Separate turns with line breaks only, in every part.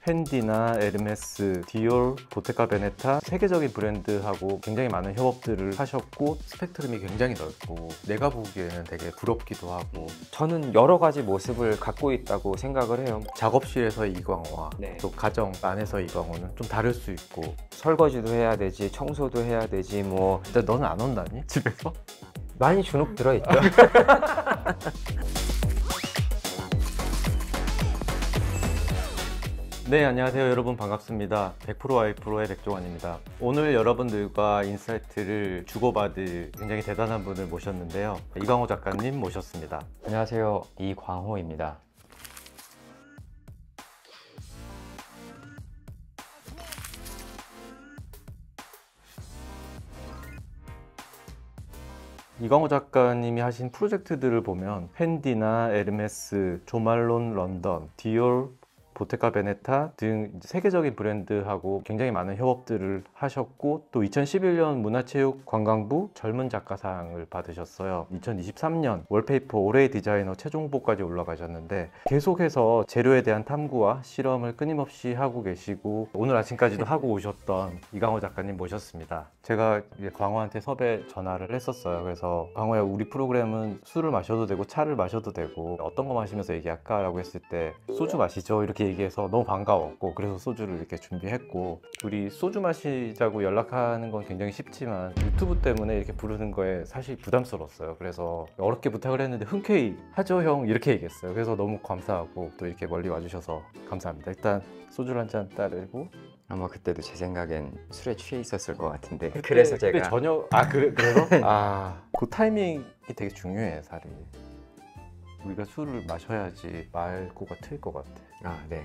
펜디나 에르메스, 디올, 보테카 베네타 세계적인 브랜드하고 굉장히 많은 협업들을 하셨고 스펙트럼이 굉장히 넓고 내가 보기에는 되게 부럽기도 하고
저는 여러 가지 모습을 갖고 있다고 생각을 해요.
작업실에서 이광호와
네.
또 가정 안에서 이광호는 좀 다를 수 있고
설거지도 해야 되지, 청소도 해야 되지, 뭐
근데 너는 안 온다니? 집에서?
많이 주눅 들어있죠.
네, 안녕하세요 여러분, 반갑습니다. 100% 와이프로의 백종원입니다. 오늘 여러분들과 인사이트를 주고받을 굉장히 대단한 분을 모셨는데요, 이광호 작가님 모셨습니다.
안녕하세요, 이광호입니다.
이광호 작가님이 하신 프로젝트들을 보면 펜디나 에르메스, 조말론 런던, 디올, 보테카 베네타 등 세계적인 브랜드하고 굉장히 많은 협업들을 하셨고 또 2011년 문화체육관광부 젊은 작가상을 받으셨어요. 2023년 월페이퍼 올해의 디자이너 최종 후보까지 올라가셨는데 계속해서 재료에 대한 탐구와 실험을 끊임없이 하고 계시고 오늘 아침까지도 하고 오셨던 이광호 작가님 모셨습니다. 제가 이제 광호한테 섭외 전화를 했었어요. 그래서 광호야, 우리 프로그램은 술을 마셔도 되고 차를 마셔도 되고 어떤 거 마시면서 얘기할까? 라고 했을 때 소주 마시죠 이렇게 얘기해서 너무 반가웠고 그래서 소주를 이렇게 준비했고, 우리 소주 마시자고 연락하는 건 굉장히 쉽지만 유튜브 때문에 이렇게 부르는 거에 사실 부담스러웠어요. 그래서 어렵게 부탁을 했는데 흔쾌히 하죠 형 이렇게 얘기했어요. 그래서 너무 감사하고 또 이렇게 멀리 와주셔서 감사합니다. 일단 소주를 한 잔 따르고.
아마 그때도 제 생각엔 술에 취해 있었을 것 같은데 그래서 제가
그때 저녁 그래서 그 타이밍이 되게 중요해 살이. 우리가 술을 마셔야지 말고가 트일 것 같아.
네.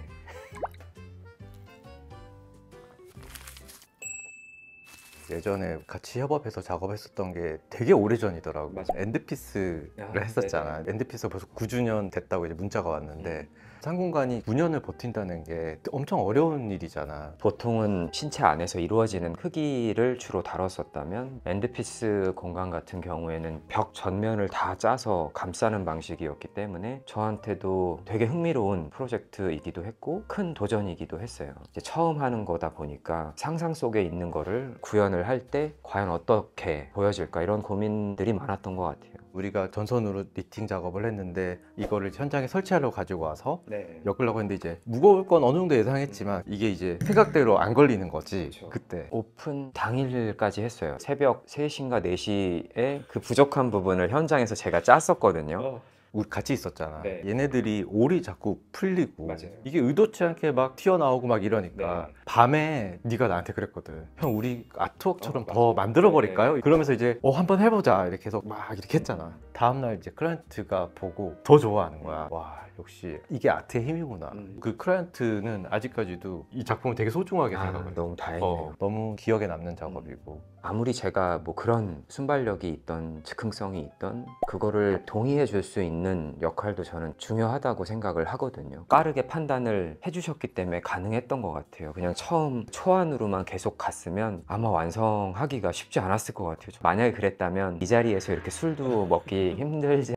예전에 같이 협업해서 작업했었던 게 되게 오래전이더라고.
맞아요.
엔드피스를
아,
했었잖아.
네네.
엔드피스가 벌써 9주년 됐다고 이제 문자가 왔는데 상공간이 9년을 버틴다는 게 엄청 어려운 일이잖아.
보통은 신체 안에서 이루어지는 크기를 주로 다뤘었다면 엔드피스 공간 같은 경우에는 벽 전면을 다 짜서 감싸는 방식이었기 때문에 저한테도 되게 흥미로운 프로젝트이기도 했고 큰 도전이기도 했어요. 이제 처음 하는 거다 보니까 상상 속에 있는 거를 구현을 할 때 과연 어떻게 보여질까 이런 고민들이 많았던 것 같아요.
우리가 전선으로 니팅 작업을 했는데 이거를 현장에 설치하려고 가지고 와서 엮으려고 했는데 이제 무거울 건 어느 정도 예상했지만 이게 이제 생각대로 안 걸리는 거지.
그렇죠.
그때
오픈 당일까지 했어요. 새벽 3시인가 4시에 그 부족한 부분을 현장에서 제가 짰었거든요.
우리 같이 있었잖아.
네.
얘네들이 올이 자꾸 풀리고
맞아요.
이게 의도치 않게 막 튀어나오고 막 이러니까 밤에 네가 나한테 그랬거든. 형, 우리 아트웍처럼 더 만들어 버릴까요? 그러면서 이제 한번 해보자 이렇게 해서 막 이렇게 했잖아. 다음날 이제 클라이언트가 보고 더 좋아하는 거야. 와, 역시 이게 아트의 힘이구나. 그 클라이언트는 아직까지도 이 작품을 되게 소중하게 생각을 해.
너무 다행이네요.
너무 기억에 남는 작업이고.
아무리 제가 뭐 그런 순발력이 있던 즉흥성이 있던 그거를 동의해 줄 수 있는 역할도 저는 중요하다고 생각을 하거든요. 빠르게 판단을 해주셨기 때문에 가능했던 것 같아요. 그냥 처음 초안으로만 계속 갔으면 아마 완성하기가 쉽지 않았을 것 같아요. 만약에 그랬다면 이 자리에서 이렇게 술도 먹기 힘들지.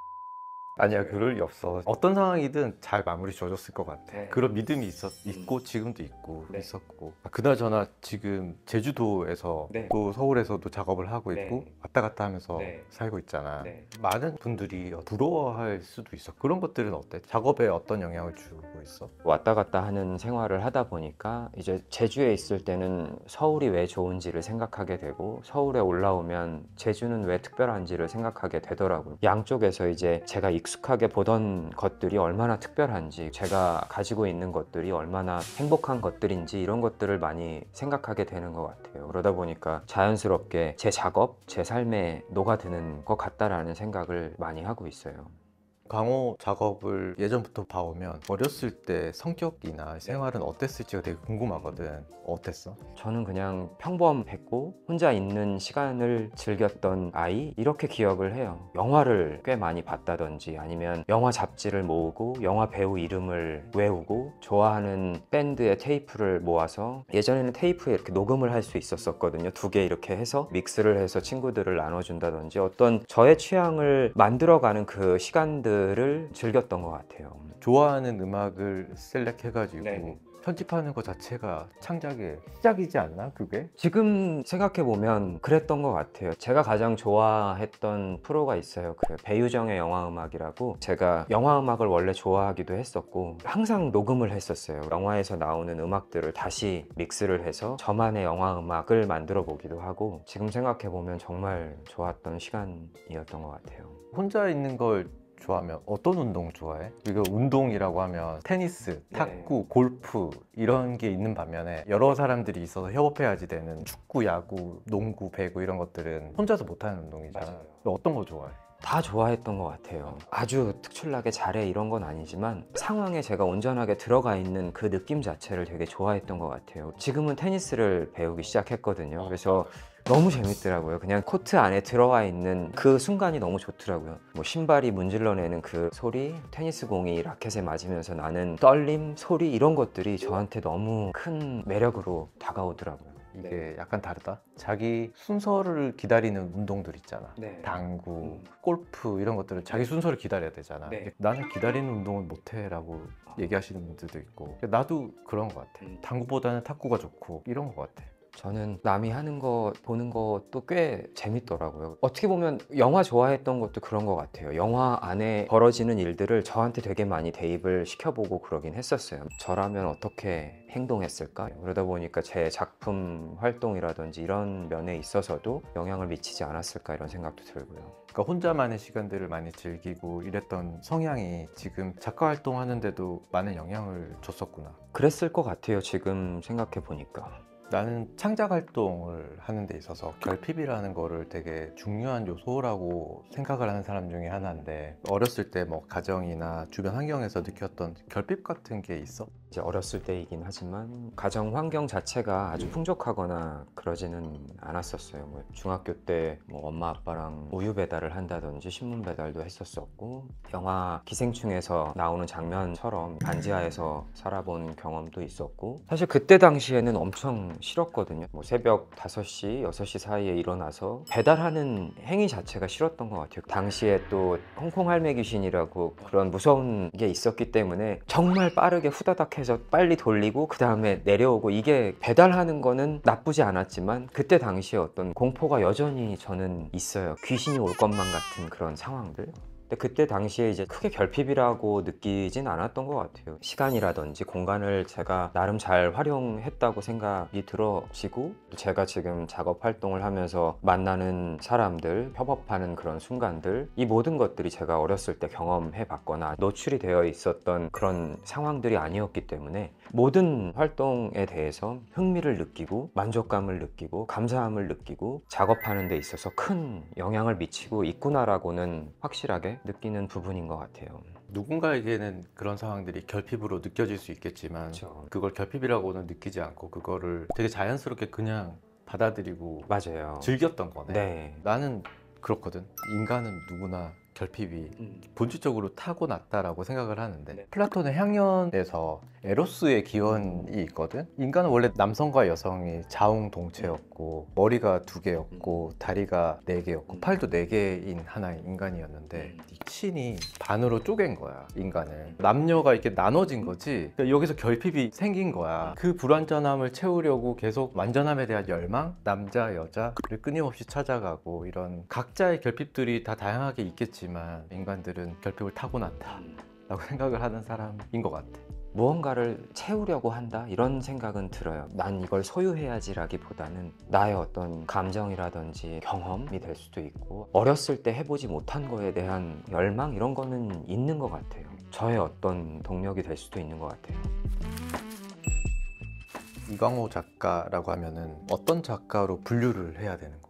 아니야, 그럴 리 없어. 어떤 상황이든 잘 마무리 지어줬을 것 같아.
네.
그런 믿음이 있고 지금도 있고
네.
있었고. 그나저나 지금 제주도에서
네.
또 서울에서도 작업을 하고 있고
네.
왔다 갔다 하면서
네.
살고 있잖아.
네.
많은 분들이 부러워할 수도 있어. 그런 것들은 어때? 작업에 어떤 영향을 주고 있어?
왔다 갔다 하는 생활을 하다 보니까 이제 제주에 있을 때는 서울이 왜 좋은지를 생각하게 되고 서울에 올라오면 제주는 왜 특별한지를 생각하게 되더라고요. 양쪽에서 이제 제가 익숙하게 보던 것들이 얼마나 특별한지, 제가 가지고 있는 것들이 얼마나 행복한 것들인지 이런 것들을 많이 생각하게 되는 것 같아요. 그러다 보니까 자연스럽게 제 작업, 제 삶에 녹아드는 것 같다라는 생각을 많이 하고 있어요.
광호 작업을 예전부터 봐오면 어렸을 때 성격이나 생활은 어땠을지가 되게 궁금하거든. 어땠어?
저는 그냥 평범했고 혼자 있는 시간을 즐겼던 아이, 이렇게 기억을 해요. 영화를 꽤 많이 봤다든지 아니면 영화 잡지를 모으고 영화 배우 이름을 외우고 좋아하는 밴드의 테이프를 모아서, 예전에는 테이프에 이렇게 녹음을 할 수 있었거든요. 2개 이렇게 해서 믹스를 해서 친구들을 나눠준다든지 어떤 저의 취향을 만들어가는 그 시간들을 즐겼던 것 같아요.
좋아하는 음악을 셀렉해가지고
네.
편집하는 것 자체가 창작의 시작이지 않나 그게?
지금 생각해보면 그랬던 것 같아요. 제가 가장 좋아했던 프로가 있어요. 그 배유정의 영화음악이라고. 제가 영화음악을 원래 좋아하기도 했었고 항상 녹음을 했었어요. 영화에서 나오는 음악들을 다시 믹스를 해서 저만의 영화음악을 만들어 보기도 하고, 지금 생각해보면 정말 좋았던 시간이었던 것 같아요.
혼자 있는 걸 좋아하면 어떤 운동 좋아해? 이거 운동이라고 하면 테니스,
네.
탁구, 골프 이런 게 있는 반면에 여러 사람들이 있어서 협업해야지 되는 축구, 야구, 농구, 배구 이런 것들은 혼자서 못하는 운동이잖아.
맞아요.
너 어떤 거 좋아해?
다 좋아했던 것 같아요. 아주 특출나게 잘해 이런 건 아니지만 상황에 제가 온전하게 들어가 있는 그 느낌 자체를 되게 좋아했던 것 같아요. 지금은 테니스를 배우기 시작했거든요. 그래서 너무 재밌더라고요. 그냥 코트 안에 들어와 있는 그 순간이 너무 좋더라고요. 뭐 신발이 문질러내는 그 소리, 테니스 공이 라켓에 맞으면서 나는 떨림, 소리 이런 것들이 저한테 너무 큰 매력으로 다가오더라고요.
이게 약간 다르다. 자기 순서를 기다리는 운동들 있잖아.
네.
당구, 골프 이런 것들은 자기 순서를 기다려야 되잖아.
네.
나는 기다리는 운동을 못해라고 얘기하시는 분들도 있고 나도 그런 것 같아. 당구보다는 탁구가 좋고 이런 것 같아.
저는 남이 하는 거 보는 것도 꽤 재밌더라고요. 어떻게 보면 영화 좋아했던 것도 그런 것 같아요. 영화 안에 벌어지는 일들을 저한테 되게 많이 대입을 시켜보고 그러긴 했었어요. 저라면 어떻게 행동했을까? 그러다 보니까 제 작품 활동이라든지 이런 면에 있어서도 영향을 미치지 않았을까 이런 생각도 들고요.
그러니까 혼자만의 시간들을 많이 즐기고 이랬던 성향이 지금 작가 활동하는데도 많은 영향을 줬었구나.
그랬을 것 같아요. 지금 생각해 보니까.
나는 창작 활동을 하는 데 있어서 결핍이라는 거를 되게 중요한 요소라고 생각을 하는 사람 중에 하나인데, 어렸을 때 뭐 가정이나 주변 환경에서 느꼈던 결핍 같은 게 있어?
이제 어렸을 때이긴 하지만 가정 환경 자체가 아주 풍족하거나 그러지는 않았었어요. 뭐 중학교 때 뭐 엄마 아빠랑 우유 배달을 한다든지 신문 배달도 했었었고, 영화 기생충에서 나오는 장면처럼 반지하에서 살아본 경험도 있었고, 사실 그때 당시에는 엄청 싫었거든요. 뭐 새벽 5시, 6시 사이에 일어나서 배달하는 행위 자체가 싫었던 것 같아요. 당시에 또 홍콩 할매 귀신이라고 그런 무서운 게 있었기 때문에 정말 빠르게 후다닥 해서 빨리 돌리고 그 다음에 내려오고, 이게 배달하는 거는 나쁘지 않았지만 그때 당시에 어떤 공포가 여전히 저는 있어요. 귀신이 올 것만 같은 그런 상황들. 근데 그때 당시에 이제 크게 결핍이라고 느끼진 않았던 것 같아요. 시간이라든지 공간을 제가 나름 잘 활용했다고 생각이 들어지고, 제가 지금 작업 활동을 하면서 만나는 사람들, 협업하는 그런 순간들, 이 모든 것들이 제가 어렸을 때 경험해 봤거나 노출이 되어 있었던 그런 상황들이 아니었기 때문에 모든 활동에 대해서 흥미를 느끼고 만족감을 느끼고 감사함을 느끼고 작업하는 데 있어서 큰 영향을 미치고 있구나라고는 확실하게 느끼는 부분인 것 같아요.
누군가에게는 그런 상황들이 결핍으로 느껴질 수 있겠지만
그렇죠.
그걸 결핍이라고는 느끼지 않고 그거를 되게 자연스럽게 그냥 받아들이고
맞아요.
즐겼던 거네.
네.
나는 그렇거든. 인간은 누구나 결핍이 본질적으로 타고났다라고 생각을 하는데,
네.
플라톤의 향연에서 에로스의 기원이 있거든. 인간은 원래 남성과 여성이 자웅동체였고 머리가 2개였고 다리가 4개였고 팔도 4개인 하나의 인간이었는데 이 신이 반으로 쪼갠 거야, 인간을. 남녀가 이렇게 나눠진 거지. 그러니까 여기서 결핍이 생긴 거야. 그 불완전함을 채우려고 계속 완전함에 대한 열망, 남자 여자를 끊임없이 찾아가고, 이런 각자의 결핍들이 다 다양하게 있겠지만 인간들은 결핍을 타고났다 라고 생각을 하는 사람인 것 같아.
무언가를 채우려고 한다 이런 생각은 들어요. 난 이걸 소유해야지라기보다는 나의 어떤 감정이라든지 경험이 될 수도 있고, 어렸을 때 해보지 못한 거에 대한 열망 이런 거는 있는 것 같아요. 저의 어떤 동력이 될 수도 있는 것 같아요.
이광호 작가라고 하면은 어떤 작가로 분류를 해야 되는 건가?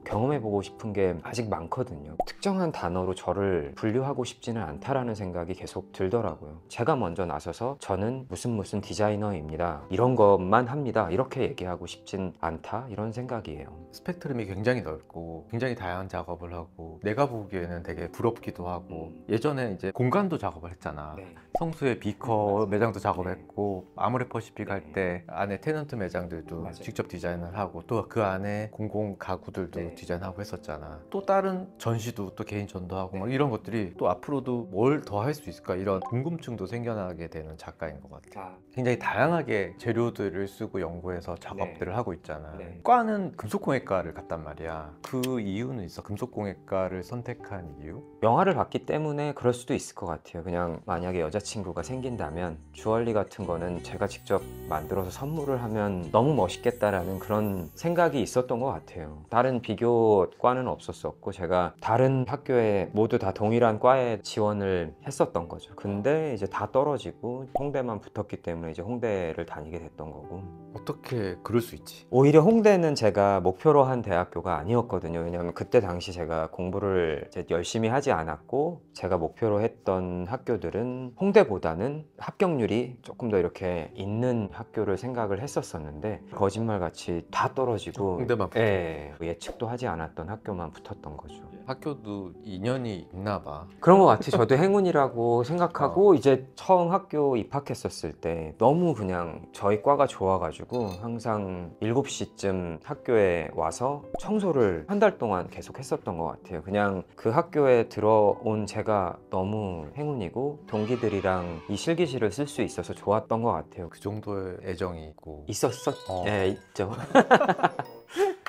경험해보고 싶은 게 아직 많거든요. 특정한 단어로 저를 분류하고 싶지는 않다라는 생각이 계속 들더라고요. 제가 먼저 나서서 저는 무슨 디자이너입니다, 이런 것만 합니다, 이렇게 얘기하고 싶진 않다 이런 생각이에요.
스펙트럼이 굉장히 넓고 굉장히 다양한 작업을 하고 내가 보기에는 되게 부럽기도 하고, 예전에 이제 공간도 작업을 했잖아.
네.
성수의 비커
맞아요.
매장도 작업했고 아모레퍼시픽
네.
할 때 안에 테넌트 매장들도
맞아요.
직접 디자인을 하고, 또 그 안에 공공 가구들도
네.
디자인하고 했었잖아. 또 다른 전시도 또 개인 전도하고 막 이런 것들이 또 앞으로도 뭘 더 할 수 있을까 이런 궁금증도 생겨나게 되는 작가인 것 같아. 굉장히 다양하게 재료들을 쓰고 연구해서 작업들을 하고 있잖아. 과는 금속공예과를 갔단 말이야. 그 이유는 있어? 금속공예과를 선택한 이유?
영화를 봤기 때문에 그럴 수도 있을 것 같아요. 그냥 만약에 여자친구가 생긴다면 주얼리 같은 거는 제가 직접 만들어서 선물을 하면 너무 멋있겠다라는 그런 생각이 있었던 것 같아요. 다른 비교과는 없었었고 제가 다른 학교에 모두 다 동일한 과에 지원을 했었던 거죠. 근데 이제 다 떨어지고 홍대만 붙었기 때문에 이제 홍대를 다니게 됐던 거고.
어떻게 그럴 수 있지?
오히려 홍대는 제가 목표로 한 대학교가 아니었거든요. 왜냐하면 그때 당시 제가 공부를 이제 열심히 하지 않았고 제가 목표로 했던 학교들은 홍대보다는 합격률이 조금 더 이렇게 있는 학교를 생각을 했었었는데 거짓말같이 다 떨어지고
홍대만 붙어.
예, 예측도 하지 않았던 학교만 붙었던 거죠.
학교도 인연이 있나 봐.
그런 것 같아요. 저도 행운이라고 생각하고 이제 처음 학교 입학했었을 때 너무 그냥 저희 과가 좋아가지고 항상 7시쯤 학교에 와서 청소를 한 달 동안 계속 했었던 것 같아요. 그냥 그 학교에 들어온 제가 너무 행운이고 동기들이랑 이 실기실을 쓸 수 있어서 좋았던 것 같아요.
그 정도의 애정이 있고.
있었어?
어.
네, 있죠.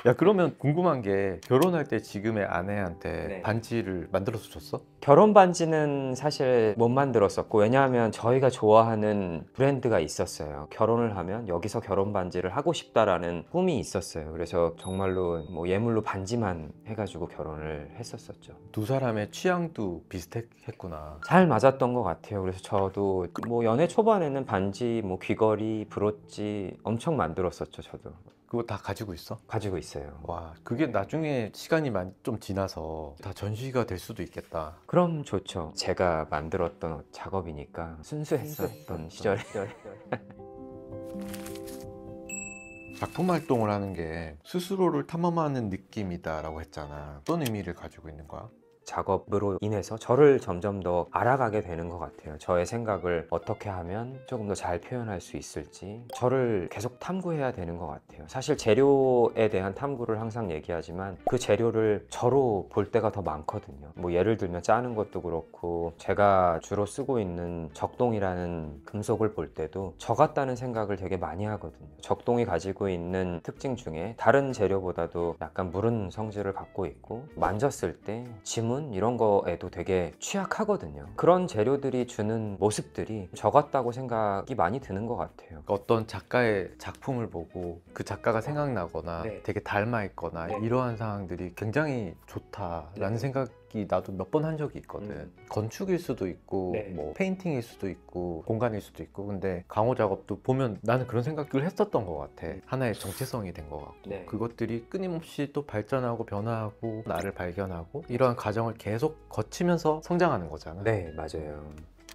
야, 그러면 궁금한 게 결혼할 때 지금의 아내한테
네.
반지를 만들어서 줬어?
결혼 반지는 사실 못 만들었었고 왜냐하면 저희가 좋아하는 브랜드가 있었어요. 결혼을 하면 여기서 결혼 반지를 하고 싶다라는 꿈이 있었어요. 그래서 정말로 뭐 예물로 반지만 해가지고 결혼을 했었었죠.
두 사람의 취향도 비슷했구나.
잘 맞았던 것 같아요. 그래서 저도 뭐 연애 초반에는 반지, 뭐 귀걸이, 브로치 엄청 만들었었죠. 저도
그거 다 가지고 있어?
가지고 있어요.
와, 그게 나중에 시간이 좀 지나서 다 전시가 될 수도 있겠다.
그럼 좋죠. 제가 만들었던 작업이니까 순수했었던 시절에
작품 활동을 하는 게 스스로를 탐험하는 느낌이다라고 했잖아. 어떤 의미를 가지고 있는 거야?
작업으로 인해서 저를 점점 더 알아가게 되는 것 같아요. 저의 생각을 어떻게 하면 조금 더 잘 표현할 수 있을지 저를 계속 탐구해야 되는 것 같아요. 사실 재료에 대한 탐구를 항상 얘기하지만 그 재료를 저로 볼 때가 더 많거든요. 뭐 예를 들면 짜는 것도 그렇고 제가 주로 쓰고 있는 적동이라는 금속을 볼 때도 저 같다는 생각을 되게 많이 하거든요. 적동이 가지고 있는 특징 중에 다른 재료보다도 약간 무른 성질을 갖고 있고 만졌을 때 지문 이런 거에도 되게 취약하거든요. 그런 재료들이 주는 모습들이 저 같다고 생각이 많이 드는 것 같아요.
어떤 작가의 작품을 보고 그 작가가 생각나거나
네.
되게 닮아 있거나
네.
이러한 상황들이 굉장히 좋다라는
네.
생각이 나도 몇 번 한 적이 있거든. 건축일 수도 있고
네.
뭐 페인팅일 수도 있고 공간일 수도 있고 근데 강호 작업도 보면 나는 그런 생각을 했었던 것 같아. 하나의 정체성이 된 것 같고
네.
그것들이 끊임없이 또 발전하고 변화하고 나를 발견하고 이러한 과정을 계속 거치면서 성장하는 거잖아.
네, 맞아요.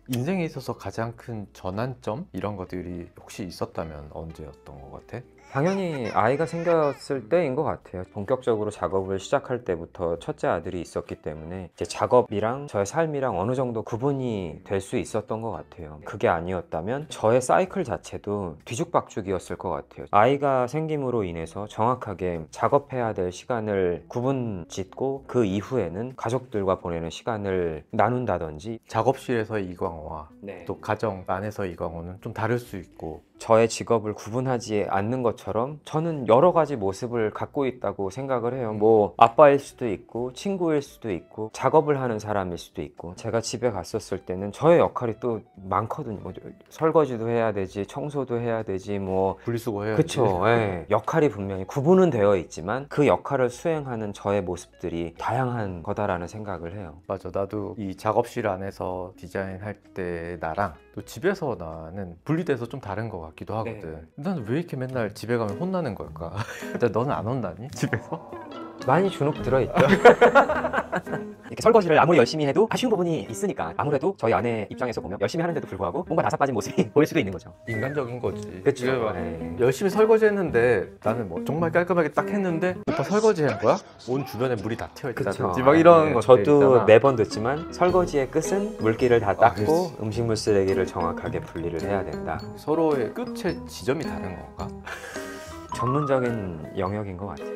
인생에 있어서 가장 큰 전환점 이런 것들이 혹시 있었다면 언제였던 것 같아?
당연히 아이가 생겼을 때인 것 같아요. 본격적으로 작업을 시작할 때부터 첫째 아들이 있었기 때문에 이제 작업이랑 저의 삶이랑 어느 정도 구분이 될 수 있었던 것 같아요. 그게 아니었다면 저의 사이클 자체도 뒤죽박죽이었을 것 같아요. 아이가 생김으로 인해서 정확하게 작업해야 될 시간을 구분 짓고 그 이후에는 가족들과 보내는 시간을 나눈다든지
작업실에서의 이광호와
네.
또 가정 안에서의 이광호는 좀 다를 수 있고
저의 직업을 구분하지 않는 것처럼 저는 여러 가지 모습을 갖고 있다고 생각을 해요. 뭐 아빠일 수도 있고 친구일 수도 있고 작업을 하는 사람일 수도 있고 제가 집에 갔었을 때는 저의 역할이 또 많거든요. 뭐 설거지도 해야 되지 청소도 해야 되지 뭐
분리수거 해야지.
그쵸. 예. 역할이 분명히 구분은 되어 있지만 그 역할을 수행하는 저의 모습들이 다양한 거다라는 생각을 해요.
맞아. 나도 이 작업실 안에서 디자인할 때 나랑 또 집에서 나는 분리돼서 좀 다른 것 같기도 하거든. 나는 왜 이렇게 맨날 집에 가면 혼나는 걸까? 근데 너는 안 혼나니? 집에서?
많이 주눅 들어있죠. 이렇게 설거지를 아무리 열심히 해도 아쉬운 부분이 있으니까 아무래도 저희 아내 입장에서 보면 열심히 하는데도 불구하고 뭔가 나사 빠진 모습이 보일 수도 있는 거죠.
인간적인 거지.
그쵸.
이게 막
네.
열심히 설거지 했는데 나는 뭐 정말 깔끔하게 딱 했는데 오빠 설거지 한 거야? 온 주변에 물이 다 튀어 있다든지 막 이런 것들
저도
있잖아.
매번 듣지만 설거지의 끝은 물기를 다 닦고
그렇지.
음식물 쓰레기를 정확하게 분리를 해야 된다.
서로의 끝의 지점이 다른 건가?
전문적인 영역인 것 같아요.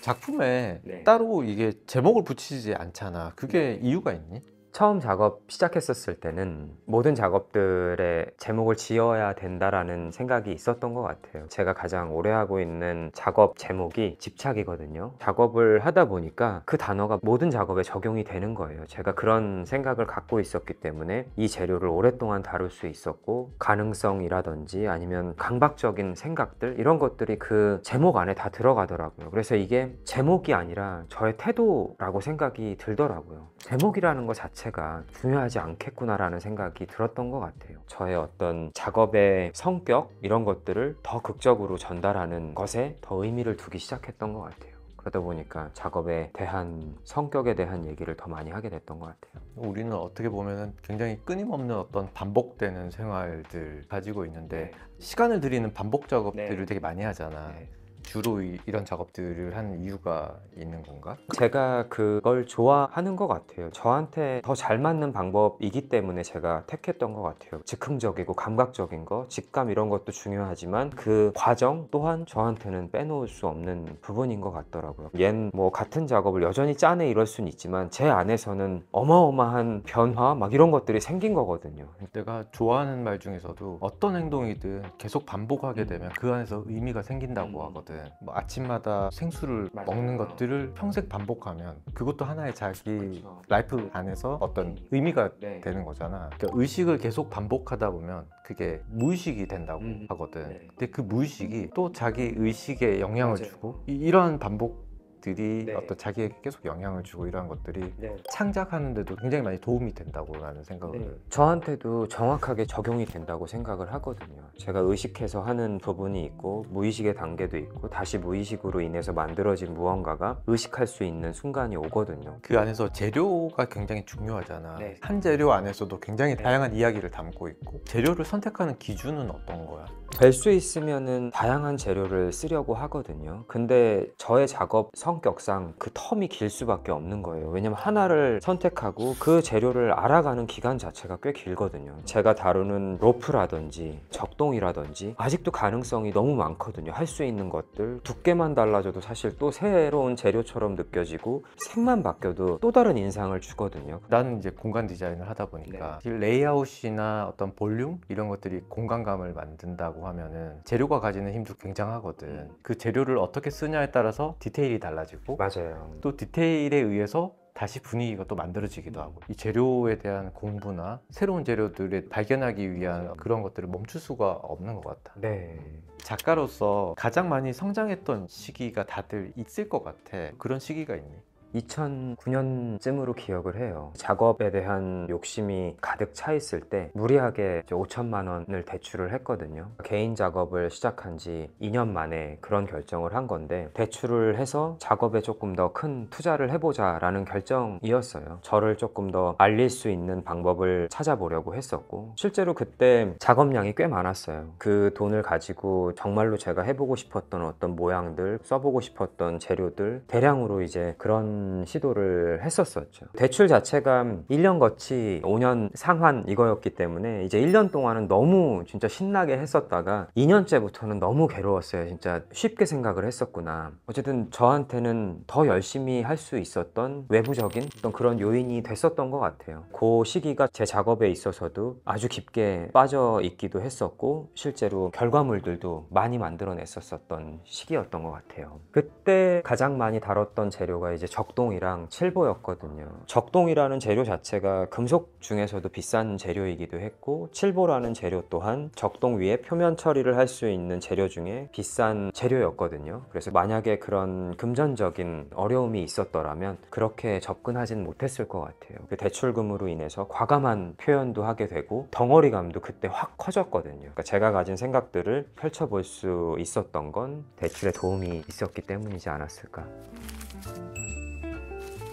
작품에
네.
따로 이게 제목을 붙이지 않잖아. 그게 이유가 있니?
처음 작업 시작했었을 때는 모든 작업들의 제목을 지어야 된다라는 생각이 있었던 것 같아요. 제가 가장 오래 하고 있는 작업 제목이 집착이거든요. 작업을 하다 보니까 그 단어가 모든 작업에 적용이 되는 거예요. 제가 그런 생각을 갖고 있었기 때문에 이 재료를 오랫동안 다룰 수 있었고, 가능성이라든지 아니면 강박적인 생각들, 이런 것들이 그 제목 안에 다 들어가더라고요. 그래서 이게 제목이 아니라 저의 태도라고 생각이 들더라고요. 제목이라는 것 자체가 중요하지 않겠구나라는 생각이 들었던 것 같아요. 저의 어떤 작업의 성격, 이런 것들을 더 극적으로 전달하는 것에 더 의미를 두기 시작했던 것 같아요. 그러다 보니까 작업에 대한, 성격에 대한 얘기를 더 많이 하게 됐던 것 같아요.
우리는 어떻게 보면은 굉장히 끊임없는 어떤 반복되는 생활들 가지고 있는데 시간을 들이는 반복 작업들을
네.
되게 많이 하잖아.
네.
주로 이런 작업들을 하는 이유가 있는 건가?
제가 그걸 좋아하는 것 같아요. 저한테 더 잘 맞는 방법이기 때문에 제가 택했던 것 같아요. 즉흥적이고 감각적인 거, 직감, 이런 것도 중요하지만 그 과정 또한 저한테는 빼놓을 수 없는 부분인 것 같더라고요. 얜 뭐 같은 작업을 여전히 짜내 이럴 수는 있지만 제 안에서는 어마어마한 변화 막 이런 것들이 생긴 거거든요.
내가 좋아하는 말 중에서도 어떤 행동이든 계속 반복하게 되면 그 안에서 의미가 생긴다고 하거든. 뭐 아침마다 생수를
맞아요.
먹는 것들을 평생 반복하면 그것도 하나의 자기
그렇죠.
라이프 안에서 어떤 의미가
네.
되는 거잖아. 그러니까 의식을 계속 반복하다 보면 그게 무의식이 된다고 하거든.
네.
근데 그 무의식이 또 자기 의식에 영향을
맞아요.
주고 이러한 반복들이
네.
어떤 자기에게 계속 영향을 주고 이러한 것들이
네.
창작하는데도 굉장히 많이 도움이 된다고 나는 생각을
저한테도 정확하게 적용이 된다고 생각을 하거든요. 제가 의식해서 하는 부분이 있고 무의식의 단계도 있고 다시 무의식으로 인해서 만들어진 무언가가 의식할 수 있는 순간이 오거든요.
그 안에서 재료가 굉장히 중요하잖아.
네.
한 재료 안에서도 굉장히
네.
다양한 이야기를 담고 있고 재료를 선택하는 기준은 어떤 거야?
될 수 있으면은 다양한 재료를 쓰려고 하거든요. 근데 저의 작업 성격상 그 텀이 길 수밖에 없는 거예요. 왜냐면 하나를 선택하고 그 재료를 알아가는 기간 자체가 꽤 길거든요. 제가 다루는 로프라든지 적동이라든지 아직도 가능성이 너무 많거든요. 할 수 있는 것들, 두께만 달라져도 사실 또 새로운 재료처럼 느껴지고 색만 바뀌어도 또 다른 인상을 주거든요.
나는 이제 공간 디자인을 하다 보니까 이 레이아웃이나 어떤 볼륨 이런 것들이 공간감을 만든다고 하면은 재료가 가지는 힘도 굉장하거든. 그 재료를 어떻게 쓰냐에 따라서 디테일이 달라지고
맞아요.
또 디테일에 의해서 다시 분위기가 또 만들어지기도 하고 이 재료에 대한 공부나 새로운 재료들을 발견하기 위한 그런 것들을 멈출 수가 없는 것 같아.
네.
작가로서 가장 많이 성장했던 시기가 다들 있을 것 같아. 그런 시기가 있니?
2009년쯤으로 기억을 해요. 작업에 대한 욕심이 가득 차 있을 때 무리하게 5천만 원을 대출을 했거든요. 개인 작업을 시작한 지 2년 만에 그런 결정을 한 건데, 대출을 해서 작업에 조금 더 큰 투자를 해보자 라는 결정이었어요. 저를 조금 더 알릴 수 있는 방법을 찾아보려고 했었고, 실제로 그때 작업량이 꽤 많았어요. 그 돈을 가지고 정말로 제가 해보고 싶었던 어떤 모양들, 써보고 싶었던 재료들, 대량으로 이제 그런 시도를 했었었죠. 대출 자체가 1년 거치 5년 상환 이거였기 때문에 이제 1년 동안은 너무 진짜 신나게 했었다가 2년째부터는 너무 괴로웠어요. 진짜 쉽게 생각을 했었구나. 어쨌든 저한테는 더 열심히 할 수 있었던 외부적인 어떤 그런 요인이 됐었던 것 같아요. 그 시기가 제 작업에 있어서도 아주 깊게 빠져 있기도 했었고, 실제로 결과물들도 많이 만들어냈었던 시기였던 것 같아요. 그때 가장 많이 다뤘던 재료가 이제 적동이랑 칠보였거든요. 적동이라는 재료 자체가 금속 중에서도 비싼 재료이기도 했고, 칠보라는 재료 또한 적동 위에 표면 처리를 할 수 있는 재료 중에 비싼 재료였거든요. 그래서 만약에 그런 금전적인 어려움이 있었더라면 그렇게 접근하진 못했을 것 같아요. 그 대출금으로 인해서 과감한 표현도 하게 되고 덩어리감도 그때 확 커졌거든요. 그러니까 제가 가진 생각들을 펼쳐볼 수 있었던 건 대출에 도움이 있었기 때문이지 않았을까.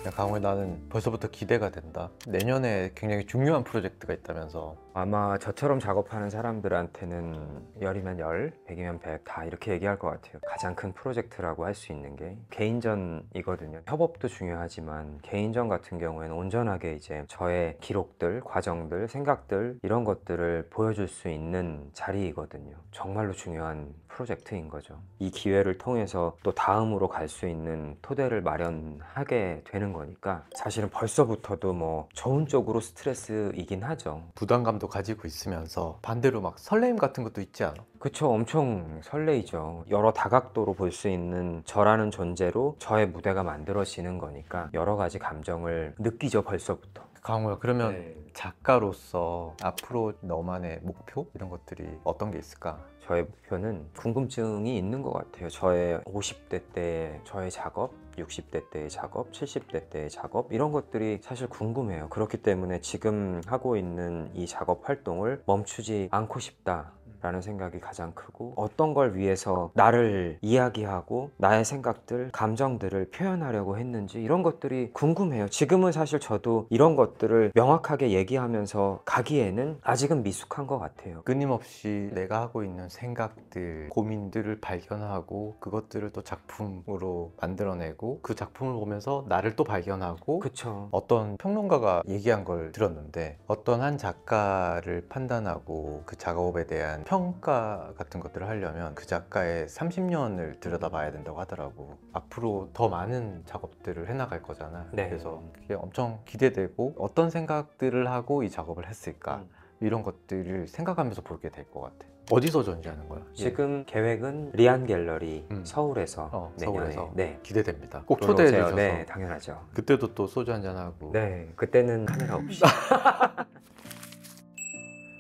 야, 강호야, 나는 벌써부터 기대가 된다. 내년에 굉장히 중요한 프로젝트가 있다면서.
아마 저처럼 작업하는 사람들한테는 10이면 10, 100이면 100 다 이렇게 얘기할 것 같아요. 가장 큰 프로젝트라고 할 수 있는 게 개인전이거든요. 협업도 중요하지만 개인전 같은 경우에는 온전하게 이제 저의 기록들, 과정들, 생각들 이런 것들을 보여줄 수 있는 자리이거든요. 정말로 중요한 프로젝트인 거죠. 이 기회를 통해서 또 다음으로 갈 수 있는 토대를 마련하게 되는 거니까 사실은 벌써부터도 뭐 좋은 쪽으로 스트레스이긴 하죠.
부담감도 가지고 있으면서 반대로 막 설레임 같은 것도 있지 않아?
그쵸, 엄청 설레이죠. 여러 다각도로 볼 수 있는 저라는 존재로 저의 무대가 만들어지는 거니까 여러 가지 감정을 느끼죠, 벌써부터.
강호야, 그러면
네.
작가로서 앞으로 너만의 목표? 이런 것들이 어떤 게 있을까?
저의 목표는 궁금증이 있는 것 같아요. 저의 50대 때의 저의 작업, 60대 때의 작업, 70대 때의 작업 이런 것들이 사실 궁금해요. 그렇기 때문에 지금 하고 있는 이 작업 활동을 멈추지 않고 싶다 라는 생각이 가장 크고, 어떤 걸 위해서 나를 이야기하고 나의 생각들, 감정들을 표현하려고 했는지 이런 것들이 궁금해요. 지금은 사실 저도 이런 것들을 명확하게 얘기하면서 가기에는 아직은 미숙한 것 같아요.
끊임없이 내가 하고 있는 생각들, 고민들을 발견하고 그것들을 또 작품으로 만들어내고 그 작품을 보면서 나를 또 발견하고
그쵸.
어떤 평론가가 얘기한 걸 들었는데 어떤 한 작가를 판단하고 그 작업에 대한 평가 같은 것들을 하려면 그 작가의 30년을 들여다봐야 된다고 하더라고. 앞으로 더 많은 작업들을 해나갈 거잖아.
네.
그래서 그게 엄청 기대되고 어떤 생각들을 하고 이 작업을 했을까 이런 것들을 생각하면서 보게 될 것 같아. 어디서 전시하는 거야?
지금 계획은 리안 갤러리 서울에서 내년에.
서울에서
네.
기대됩니다. 꼭
놀러
초대해
오세요.
주셔서
네, 당연하죠.
그때도 또 소주 한잔 하고
네, 그때는 카메라 없이.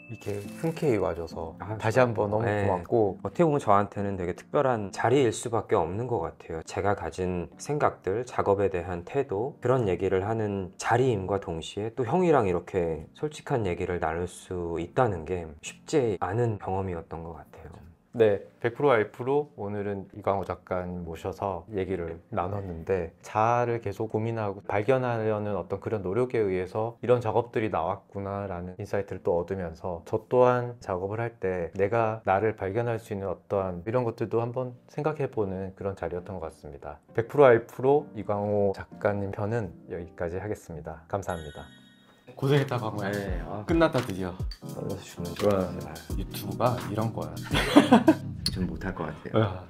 이렇게 흔쾌히 와줘서
아,
다시 한번 너무
네.
고맙고
어떻게 보면 저한테는 되게 특별한 자리일 수밖에 없는 것 같아요. 제가 가진 생각들, 작업에 대한 태도, 그런 얘기를 하는 자리임과 동시에 또 형이랑 이렇게 솔직한 얘기를 나눌 수 있다는 게 쉽지 않은 경험이었던 것 같아요.
네, 100% 와이프로 오늘은 이광호 작가님 모셔서 얘기를 나눴는데 자아를 계속 고민하고 발견하려는 어떤 그런 노력에 의해서 이런 작업들이 나왔구나라는 인사이트를 또 얻으면서 저 또한 작업을 할 때 내가 나를 발견할 수 있는 어떠한 이런 것들도 한번 생각해보는 그런 자리였던 것 같습니다. 100% 와이프로 이광호 작가님 편은 여기까지 하겠습니다. 감사합니다. 고생했다 광호야.
네,
끝났다 드디어.
떨려서 죽는
유튜브가 이런 거야.
좀 못할 것 같아요.